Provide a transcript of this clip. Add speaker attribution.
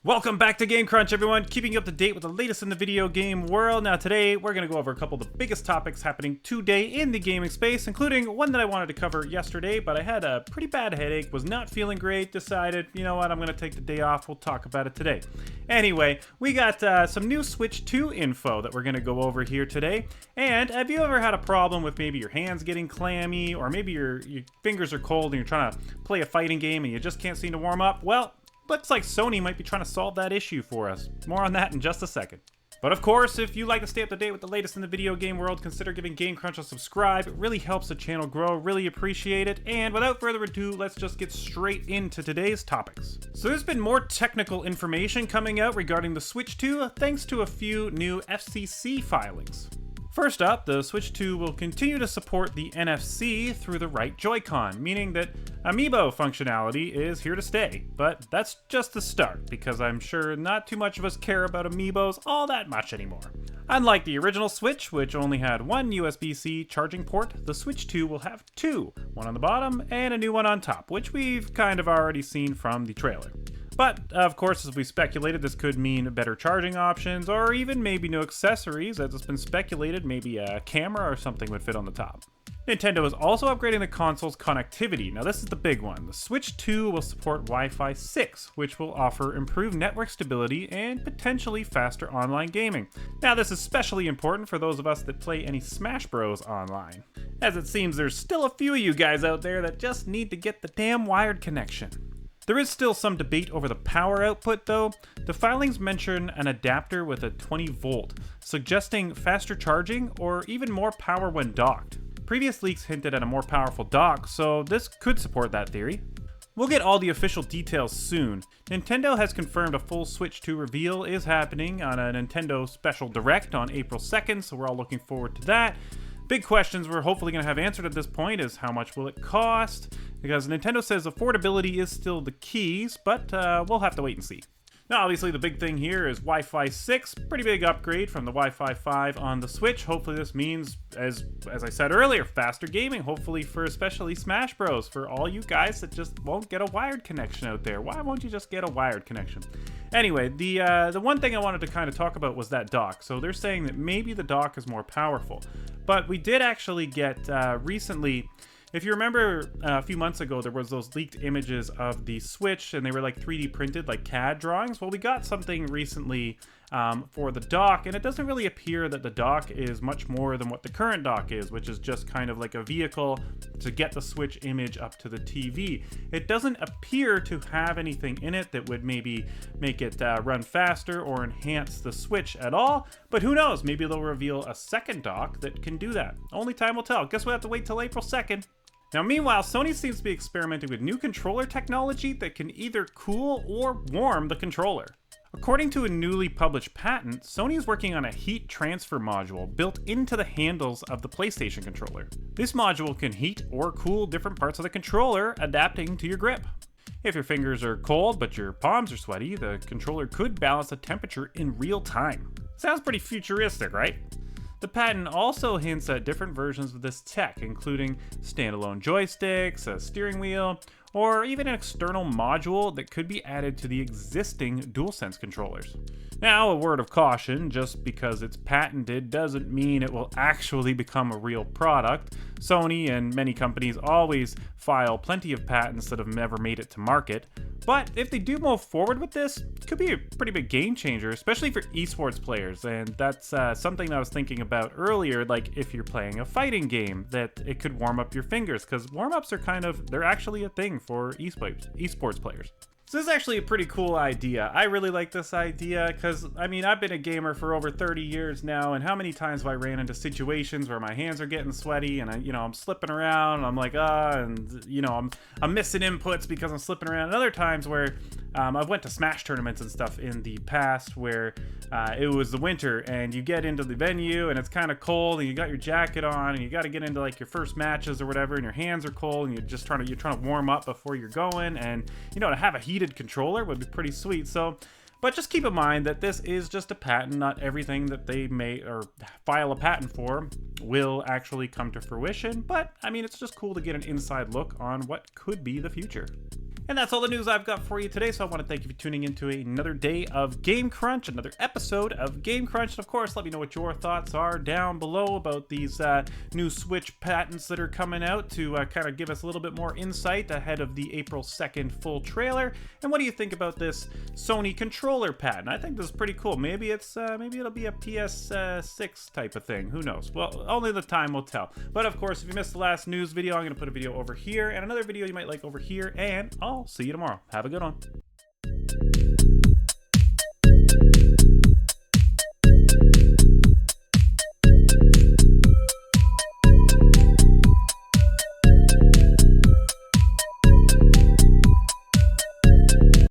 Speaker 1: Welcome back to Game Crunch, everyone, keeping you up to date with the latest in the video game world. Now today, we're going to go over a couple of the biggest topics happening today in the gaming space, including one that I wanted to cover yesterday, but I had a pretty bad headache, was not feeling great, decided, you know what, I'm going to take the day off, we'll talk about it today. Anyway, we got some new Switch 2 info that we're going to go over here today. And have you ever had a problem with maybe your hands getting clammy, or maybe your fingers are cold and you're trying to play a fighting game and you just can't seem to warm up? Well, looks like Sony might be trying to solve that issue for us. More on that in just a second. But of course, if you like to stay up to date with the latest in the video game world, consider giving Game Crunch a subscribe. It really helps the channel grow, really appreciate it. And without further ado, let's just get straight into today's topics. So there's been more technical information coming out regarding the Switch 2 thanks to a few new FCC filings. First up, the Switch 2 will continue to support the NFC through the right Joy-Con, meaning that Amiibo functionality is here to stay. But that's just the start, because I'm sure not too much of us care about Amiibos all that much anymore. Unlike the original Switch, which only had one USB-C charging port, the Switch 2 will have two, one on the bottom and a new one on top, which we've kind of already seen from the trailer. But, of course, as we speculated, this could mean better charging options, or even maybe new accessories, as it's been speculated maybe a camera or something would fit on the top. Nintendo is also upgrading the console's connectivity. Now this is the big one. The Switch 2 will support Wi-Fi 6, which will offer improved network stability and potentially faster online gaming. Now this is especially important for those of us that play any Smash Bros. Online, as it seems there's still a few of you guys out there that just need to get the damn wired connection. There is still some debate over the power output though. The filings mention an adapter with a 20 volt, suggesting faster charging or even more power when docked. Previous leaks hinted at a more powerful dock, so this could support that theory. We'll get all the official details soon. Nintendo has confirmed a full Switch 2 reveal is happening on a Nintendo Special Direct on April 2nd, so we're all looking forward to that. Big questions we're hopefully going to have answered at this point is how much will it cost? Because Nintendo says affordability is still the keys, but we'll have to wait and see. Now, obviously, the big thing here is Wi-Fi 6, pretty big upgrade from the Wi-Fi 5 on the Switch. Hopefully this means, as I said earlier, faster gaming, hopefully for especially Smash Bros. For all you guys that just won't get a wired connection out there. Why won't you just get a wired connection? Anyway, the one thing I wanted to kind of talk about was that dock. So they're saying that maybe the dock is more powerful. But we did actually get recently... If you remember a few months ago, there was those leaked images of the Switch and they were like 3D printed, like CAD drawings. Well, we got something recently for the dock, and it doesn't really appear that the dock is much more than what the current dock is, which is just kind of like a vehicle to get the Switch image up to the TV. It doesn't appear to have anything in it that would maybe make it run faster or enhance the Switch at all, but who knows? Maybe they'll reveal a second dock that can do that. Only time will tell. Guess we'll have to wait till April 2nd. Now, meanwhile, Sony seems to be experimenting with new controller technology that can either cool or warm the controller. According to a newly published patent, Sony is working on a heat transfer module built into the handles of the PlayStation controller. This module can heat or cool different parts of the controller, adapting to your grip. If your fingers are cold but your palms are sweaty, the controller could balance the temperature in real time. Sounds pretty futuristic, right? The patent also hints at different versions of this tech, including standalone joysticks, a steering wheel, or even an external module that could be added to the existing DualSense controllers. Now, a word of caution, just because it's patented doesn't mean it will actually become a real product. Sony and many companies always file plenty of patents that have never made it to market. But if they do move forward with this, it could be a pretty big game changer, especially for esports players. And that's something I was thinking about earlier, like if you're playing a fighting game, that it could warm up your fingers, because warm-ups are they're actually a thing for esports players. So this is actually a pretty cool idea. I really like this idea because, I mean, I've been a gamer for over 30 years now, and how many times have I ran into situations where my hands are getting sweaty and I'm slipping around, and I'm like, I'm missing inputs because I'm slipping around. And other times where I've went to Smash tournaments and stuff in the past where it was the winter and you get into the venue and it's kind of cold and you got your jacket on and you got to get into like your first matches or whatever, and your hands are cold and you're trying to warm up before you're going, and to have a heated controller would be pretty sweet. But just keep in mind that this is just a patent. Not everything that they may or file a patent for will actually come to fruition, but I mean, it's just cool to get an inside look on what could be the future. And that's all the news I've got for you today, so I want to thank you for tuning into another day of Game Crunch, another episode of Game Crunch. And of course, let me know what your thoughts are down below about these new Switch patents that are coming out to kind of give us a little bit more insight ahead of the April 2nd full trailer. And what do you think about this Sony controller patent? I think this is pretty cool. Maybe it'll be a PS6 type of thing. Who knows? Well, only the time will tell. But of course, if you missed the last news video, I'm going to put a video over here and another video you might like over here, and I'll see you tomorrow. Have a good one.